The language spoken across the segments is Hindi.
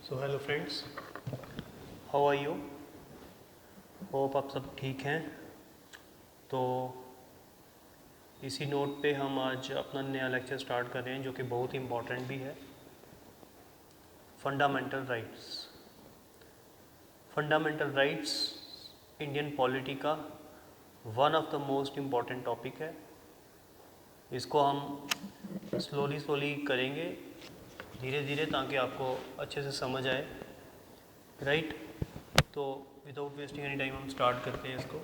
So hello friends, how are you? Hope आप सब ठीक हैं। तो इसी नोट पे हम आज अपना नया लेक्चर स्टार्ट कर रहे हैं जो कि बहुत ही इम्पॉर्टेंट भी है। Fundamental rights. Fundamental rights Indian polity का one of the most important topic है। इसको हम स्लोली करेंगे, धीरे धीरे, ताकि आपको अच्छे से समझ आए। राइट? तो विदाउट वेस्टिंग एनी टाइम हम स्टार्ट करते हैं इसको।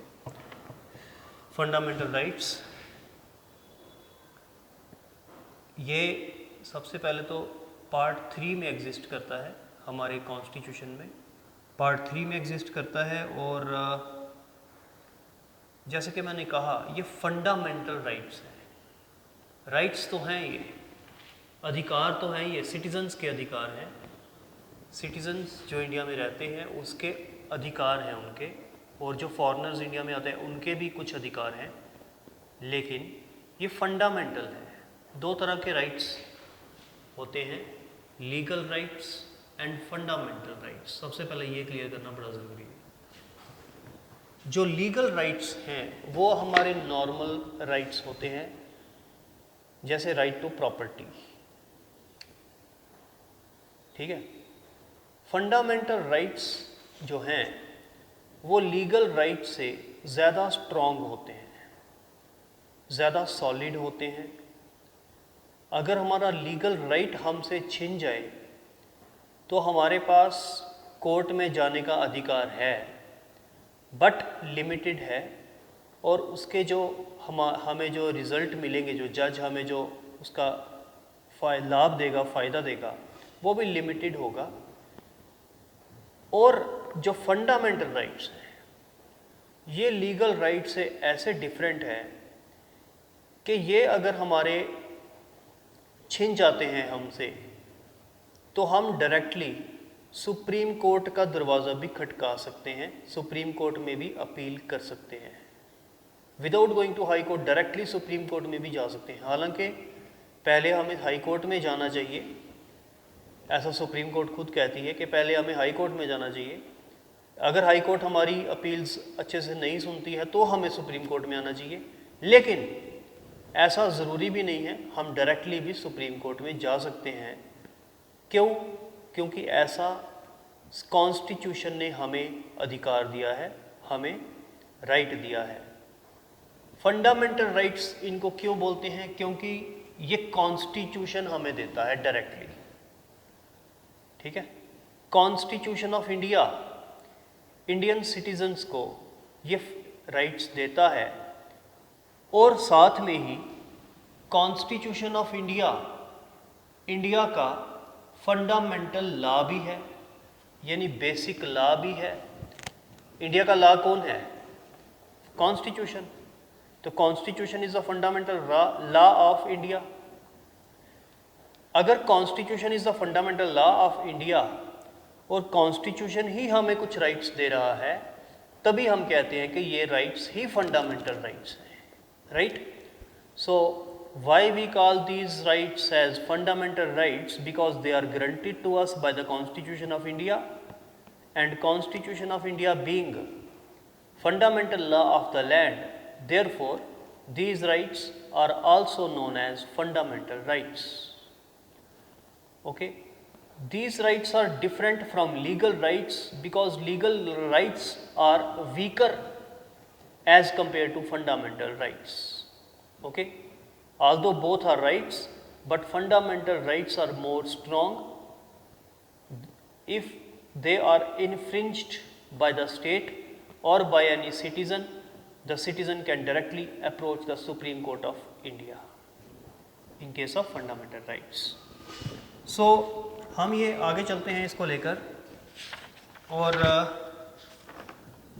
फंडामेंटल राइट्स, ये सबसे पहले तो पार्ट 3 में एग्जिस्ट करता है हमारे कॉन्स्टिट्यूशन में। पार्ट 3 में एग्जिस्ट करता है और जैसे कि मैंने कहा, ये फंडामेंटल राइट्स हैं। राइट्स तो हैं, ये अधिकार तो हैं, ये सिटीजन्स के अधिकार हैं। सिटीजन्स जो इंडिया में रहते हैं उसके अधिकार हैं उनके, और जो फॉरेनर्स इंडिया में आते हैं उनके भी कुछ अधिकार हैं। लेकिन ये फंडामेंटल है। दो तरह के राइट्स होते हैं, legal rights and fundamental rights. सबसे पहले ये क्लियर करना बड़ा ज़रूरी है। जो लीगल राइट्स हैं वो हमारे नॉर्मल राइट्स होते हैं, जैसे राइट टू प्रॉपर्टी। ठीक है। फंडामेंटल राइट्स जो हैं वो लीगल राइट से ज़्यादा स्ट्रॉन्ग होते हैं, ज़्यादा सॉलिड होते हैं। अगर हमारा लीगल राइट हमसे छिन जाए तो हमारे पास कोर्ट में जाने का अधिकार है, बट लिमिटेड है, और उसके जो हमें जो रिज़ल्ट मिलेंगे, जो जज हमें जो उसका लाभ देगा, फ़ायदा देगा, वो भी लिमिटेड होगा। और जो फंडामेंटल राइट्स हैं ये लीगल राइट से ऐसे डिफरेंट है कि ये अगर हमारे छिन जाते हैं हमसे तो हम डायरेक्टली सुप्रीम कोर्ट का दरवाज़ा भी खटका सकते हैं, सुप्रीम कोर्ट में भी अपील कर सकते हैं। Without going to high court directly supreme court में भी जा सकते हैं। हालांकि पहले हमें हाई कोर्ट में जाना चाहिए, ऐसा सुप्रीम कोर्ट खुद कहती है कि पहले हमें हाई कोर्ट में जाना चाहिए। अगर हाई कोर्ट हमारी अपील्स अच्छे से नहीं सुनती है तो हमें सुप्रीम कोर्ट में आना चाहिए। लेकिन ऐसा ज़रूरी भी नहीं है, हम डायरेक्टली भी सुप्रीम कोर्ट में जा सकते हैं। क्यों? क्योंकि ऐसा कॉन्स्टिट्यूशन ने हमें अधिकार दिया है, हमें राइट दिया है। फंडामेंटल राइट्स इनको क्यों बोलते हैं? क्योंकि ये कॉन्स्टिट्यूशन हमें देता है डायरेक्टली। ठीक है। Constitution of India Indian citizens को ये राइट्स देता है, और साथ में ही कॉन्स्टिट्यूशन ऑफ इंडिया इंडिया का फंडामेंटल लॉ भी है, यानी बेसिक लॉ भी है। इंडिया का लॉ कौन है? कॉन्स्टिट्यूशन। तो constitution is the fundamental law of India. अगर constitution is the fundamental law of India और कॉन्स्टिट्यूशन ही हमें कुछ राइट्स दे रहा है, तभी हम कहते हैं कि ये राइट्स ही फंडामेंटल राइट्स हैं। Right? So why we call these rights as fundamental rights? Because they are granted to us by the constitution of India, and constitution of India being fundamental law of the land, therefore these rights are also known as fundamental rights. Okay, these rights are different from legal rights because legal rights are weaker as compared to fundamental rights. Okay, although both are rights, but fundamental rights are more strong. If they are infringed by the state or by any citizen, the citizen can directly approach the Supreme Court of India in case of fundamental rights. So हम ये आगे चलते हैं इसको लेकर, और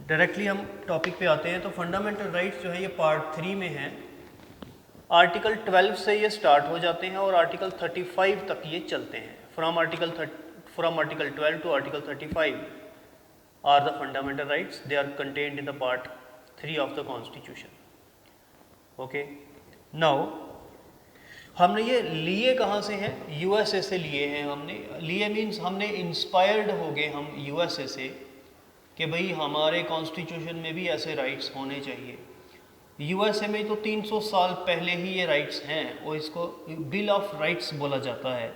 डायरेक्टली हम टॉपिक पे आते हैं। तो फंडामेंटल राइट्स जो है ये पार्ट 3 में है। आर्टिकल 12 से ये स्टार्ट हो जाते हैं और आर्टिकल 35 तक ये चलते हैं। From article 12 to article 35 are the fundamental rights. They are contained in the part 3 of the constitution. Okay, now हमने ये लिए कहाँ से हैं? यूएसए से लिए हैं। हमने लिए मीन्स हमने इंस्पायर्ड हो गए हम यूएसए से कि भाई हमारे कॉन्स्टिट्यूशन में भी ऐसे राइट्स होने चाहिए। यूएसए में तो 300 साल पहले ही ये राइट्स हैं और इसको बिल ऑफ राइट्स बोला जाता है।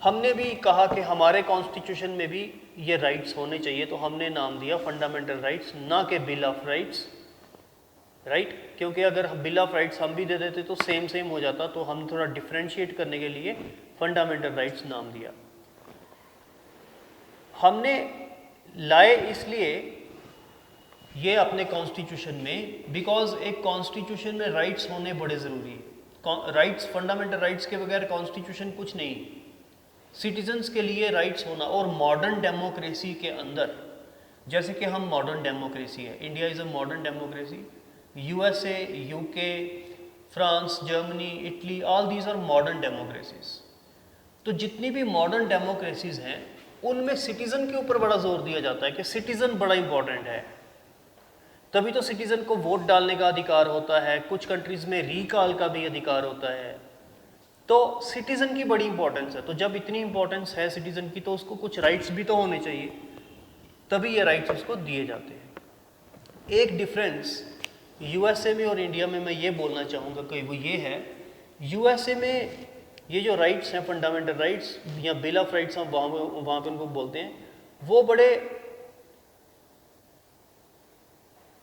हमने भी कहा कि हमारे कॉन्स्टिट्यूशन में भी ये राइट्स होने चाहिए, तो हमने नाम दिया फंडामेंटल राइट्स, ना कि बिल ऑफ राइट्स, राइट? क्योंकि अगर बिल ऑफ राइट्स हम भी दे देते तो सेम सेम हो जाता, तो हम थोड़ा डिफ्रेंशिएट करने के लिए फंडामेंटल राइट्स नाम दिया। हमने लाए इसलिए ये अपने कॉन्स्टिट्यूशन में, बिकॉज एक कॉन्स्टिट्यूशन में राइट्स होने बड़े ज़रूरी है। राइट्स, फंडामेंटल राइट्स के बगैर कॉन्स्टिट्यूशन कुछ नहीं। सिटीजन्स के लिए राइट्स होना, और मॉडर्न डेमोक्रेसी के अंदर, जैसे कि हम मॉडर्न डेमोक्रेसी है, India is a modern democracy, USA, UK, France, Germany, Italy, all these are modern democracies. तो जितनी भी मॉडर्न डेमोक्रेसीज हैं उनमें सिटीज़न के ऊपर बड़ा जोर दिया जाता है कि सिटीज़न बड़ा इंपॉर्टेंट है। तभी तो सिटीज़न को वोट डालने का अधिकार होता है, कुछ कंट्रीज़ में रीकॉल का भी अधिकार होता है। तो सिटीज़न की बड़ी इंपॉर्टेंस है। तो जब इतनी इंपॉर्टेंस है सिटीज़न की, तो उसको कुछ राइट्स भी तो होने चाहिए, तभी ये राइट्स उसको दिए जाते हैं। एक डिफरेंस यूएसए में और इंडिया में मैं ये बोलना चाहूँगा कि वो ये है, यूएसए में ये जो राइट्स हैं, फंडामेंटल राइट्स या बिल ऑफ राइट्स हम वहाँ पे उनको बोलते हैं, वो बड़े,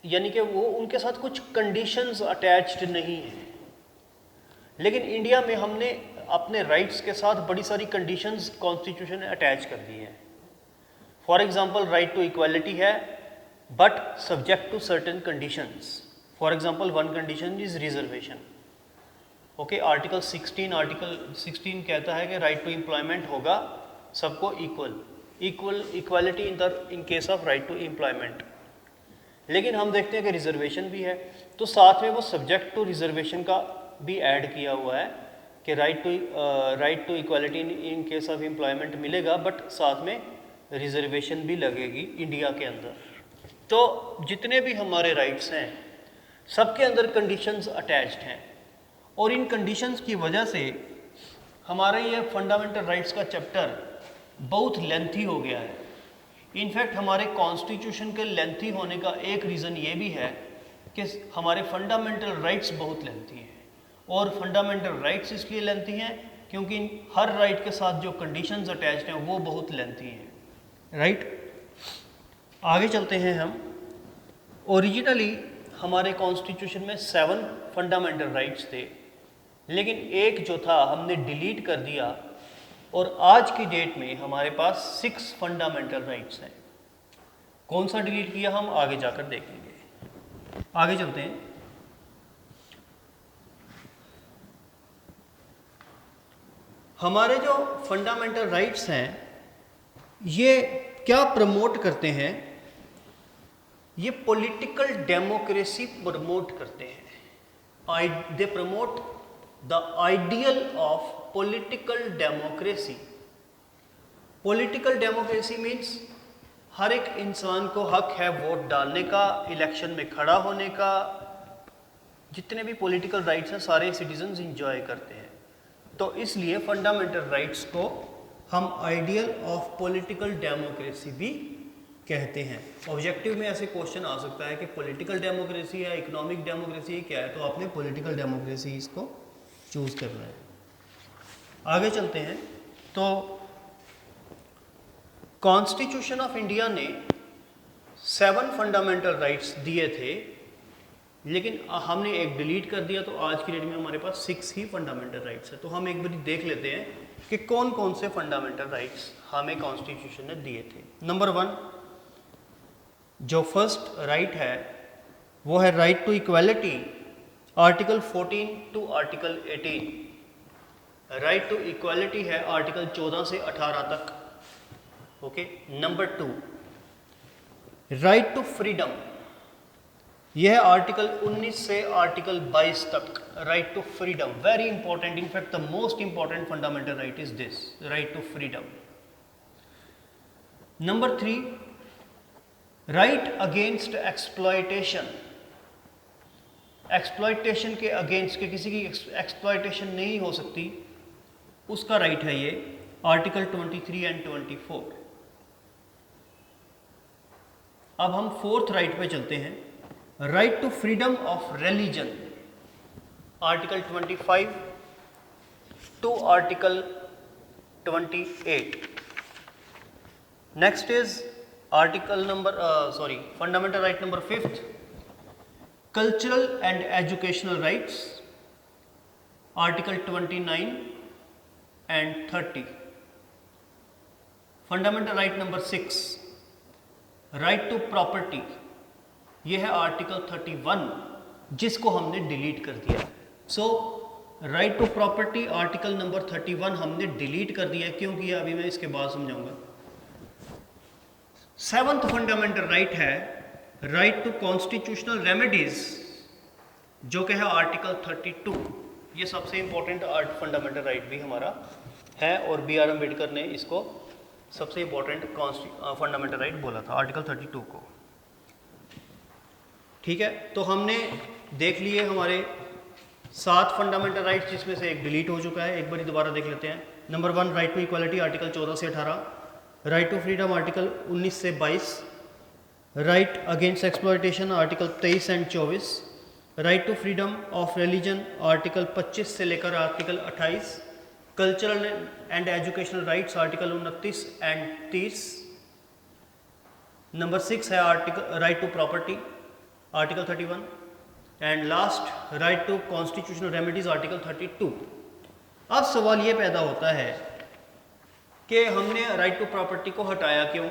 यानी कि वो उनके साथ कुछ कंडीशंस अटैच्ड नहीं है। लेकिन इंडिया में हमने अपने राइट्स के साथ बड़ी सारी कंडीशंस कॉन्स्टिट्यूशन में अटैच कर दी हैं। For example right to equality है, but subject to certain conditions. For example one condition is reservation. Okay, article 16 कहता है कि राइट टू एम्प्लॉयमेंट होगा सबको equality in case of right to employment. लेकिन हम देखते हैं कि रिजर्वेशन भी है, तो साथ में वो सब्जेक्ट टू रिजर्वेशन का भी ऐड किया हुआ है कि right to equality in case of employment मिलेगा, बट साथ में रिजर्वेशन भी लगेगी इंडिया के अंदर। तो जितने भी हमारे राइट्स हैं सबके अंदर कंडीशंस अटैच्ड हैं, और इन कंडीशंस की वजह से हमारे ये फंडामेंटल राइट्स का चैप्टर बहुत लेंथी हो गया है। इनफैक्ट हमारे कॉन्स्टिट्यूशन के लेंथी होने का एक रीज़न ये भी है कि हमारे फंडामेंटल राइट्स बहुत लेंथी हैं। और फंडामेंटल राइट्स इसलिए लेंथी हैं क्योंकि हर राइट के साथ जो कंडीशंस अटैच्ड हैं वो बहुत लेंथी हैं, राइट? आगे चलते हैं हम। ओरिजिनली हमारे कॉन्स्टिट्यूशन में 7 फंडामेंटल राइट्स थे, लेकिन एक जो था हमने डिलीट कर दिया, और आज की डेट में हमारे पास 6 फंडामेंटल राइट्स हैं। कौन सा डिलीट किया हम आगे जाकर देखेंगे। आगे चलते हैं। हमारे जो फंडामेंटल राइट्स हैं ये क्या प्रमोट करते हैं? ये पॉलिटिकल डेमोक्रेसी प्रमोट करते हैं। They promote the ideal of political democracy. Political democracy means हर एक इंसान को हक है वोट डालने का, इलेक्शन में खड़ा होने का। जितने भी पॉलिटिकल राइट्स हैं सारे सिटीजन्स इंजॉय करते हैं। तो इसलिए फंडामेंटल राइट्स को हम आइडियल ऑफ पॉलिटिकल डेमोक्रेसी भी कहते हैं। ऑब्जेक्टिव में ऐसे क्वेश्चन आ सकता है कि पॉलिटिकल डेमोक्रेसी है, इकोनॉमिक डेमोक्रेसी है, क्या है? तो आपने पॉलिटिकल डेमोक्रेसी इसको चूज करना है। आगे चलते हैं। तो कॉन्स्टिट्यूशन ऑफ इंडिया ने 7 फंडामेंटल राइट्स दिए थे, लेकिन हमने एक डिलीट कर दिया, तो आज की डेट में हमारे पास 6 ही फंडामेंटल राइट्स है। तो हम एक बार देख लेते हैं कि कौन कौन से फंडामेंटल राइट्स हमें कॉन्स्टिट्यूशन ने दिए थे। नंबर 1 जो फर्स्ट राइट है वो है right to equality, article 14 to article 18। Right to equality है आर्टिकल 14 से 18 तक। Okay. Number 2 right to freedom, यह है आर्टिकल 19 से आर्टिकल 22 तक। Right to freedom very important, in fact the most important fundamental right is this, right to freedom. Number 3 right against exploitation, exploitation के अगेंस्ट के किसी की एक्सप्लॉयटेशन नहीं हो सकती, उसका राइट है ये आर्टिकल 23 एंड 24। अब हम फोर्थ राइट पे चलते हैं, right to freedom of religion, article 25 to article 28। Next is article number fundamental right number 5, cultural and educational rights, article 29 and 30। Fundamental right number 6, right to property, ये है आर्टिकल 31 जिसको हमने डिलीट कर दिया। So right to property article number 31 हमने डिलीट कर दिया, क्यों किया अभी मैं इसके बाद समझाऊंगा। 7th फंडामेंटल राइट है राइट टू कॉन्स्टिट्यूशनल रेमेडीज, जो कि है आर्टिकल 32। ये सबसे इंपॉर्टेंट फंडामेंटल राइट भी हमारा है और B.R. अम्बेडकर ने इसको सबसे इंपॉर्टेंट फंडामेंटल राइट बोला था, आर्टिकल 32 को। ठीक है, तो हमने देख लिए हमारे 7 फंडामेंटल राइट्स, जिसमें से एक डिलीट हो चुका है। एक बार दोबारा देख लेते हैं। Number 1 right to equality, article 14 से 18। राइट टू फ्रीडम, आर्टिकल 19 से 22। Right against exploitation, article 23 and 24। Right to freedom of religion, article 25 से लेकर article 28। Cultural and educational rights, article 29 and 30। Number 6 है article right to property, article 31। And last right to constitutional remedies, article 32। अब सवाल ये पैदा होता है कि हमने राइट टू प्रॉपर्टी को हटाया क्यों।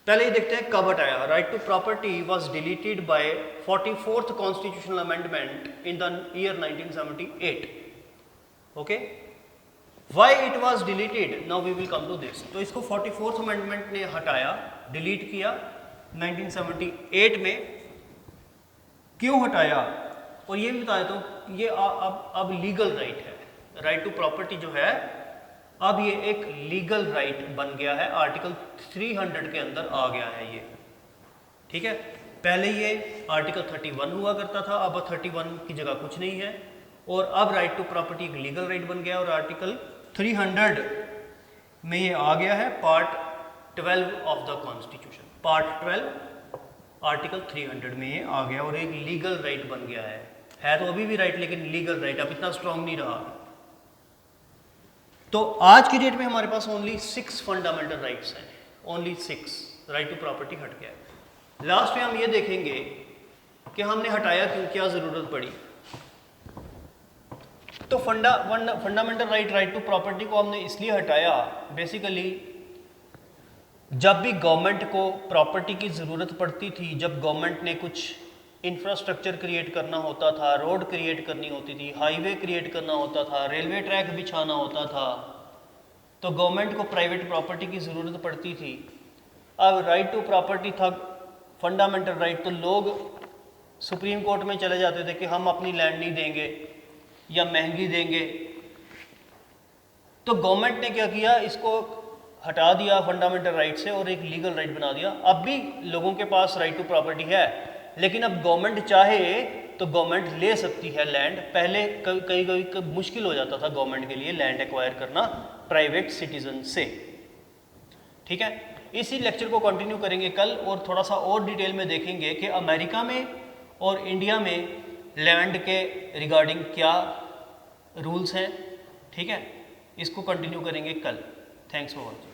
पहले ही देखते हैं कब हटाया। Right to property was deleted by 44th constitutional amendment in the year 1978। Okay, why it was deleted, now we will come to this. तो इसको 44th अमेंडमेंट ने हटाया, डिलीट किया 1978 में। क्यों हटाया, और ये भी बता देता हूँ, ये अब लीगल राइट है। राइट टू प्रॉपर्टी जो है अब ये एक लीगल राइट बन गया है, आर्टिकल 300 के अंदर आ गया है ये। ठीक है, पहले ये आर्टिकल 31 हुआ करता था, अब 31 की जगह कुछ नहीं है, और अब राइट टू प्रॉपर्टी एक लीगल राइट बन गया और आर्टिकल 300 में ये आ गया है, part 12 of the constitution. Part 12 article 300 में ये आ गया और एक लीगल राइट बन गया है तो अभी भी राइट, लेकिन लीगल राइट अब इतना स्ट्रांग नहीं रहा। तो आज की डेट में हमारे पास ओनली 6 फंडामेंटल राइट्स हैं, ओनली 6। राइट टू प्रॉपर्टी हट गया है। लास्ट में हम ये देखेंगे कि हमने हटाया क्यों, क्या जरूरत पड़ी। तो फंडामेंटल राइट टू प्रॉपर्टी को हमने इसलिए हटाया, बेसिकली जब भी गवर्नमेंट को प्रॉपर्टी की ज़रूरत पड़ती थी, जब गवर्नमेंट ने कुछ इंफ्रास्ट्रक्चर क्रिएट करना होता था, रोड क्रिएट करनी होती थी, हाईवे क्रिएट करना होता था, रेलवे ट्रैक बिछाना होता था, तो गवर्नमेंट को प्राइवेट प्रॉपर्टी की ज़रूरत पड़ती थी। अब राइट टू प्रॉपर्टी था फंडामेंटल राइट, तो लोग सुप्रीम कोर्ट में चले जाते थे कि हम अपनी लैंड नहीं देंगे या महंगी देंगे। तो गवर्नमेंट ने क्या किया, इसको हटा दिया फंडामेंटल राइट से और एक लीगल राइट बना दिया। अब भी लोगों के पास राइट टू प्रॉपर्टी है, लेकिन अब गवर्नमेंट चाहे तो गवर्नमेंट ले सकती है लैंड। पहले कई मुश्किल हो जाता था गवर्नमेंट के लिए लैंड एक्वायर करना प्राइवेट सिटीजन से। ठीक है, इसी लेक्चर को कंटिन्यू करेंगे कल और थोड़ा सा और डिटेल में देखेंगे कि अमेरिका में और इंडिया में लैंड के रिगार्डिंग क्या रूल्स हैं। ठीक है, इसको कंटिन्यू करेंगे कल। Thanks for watching.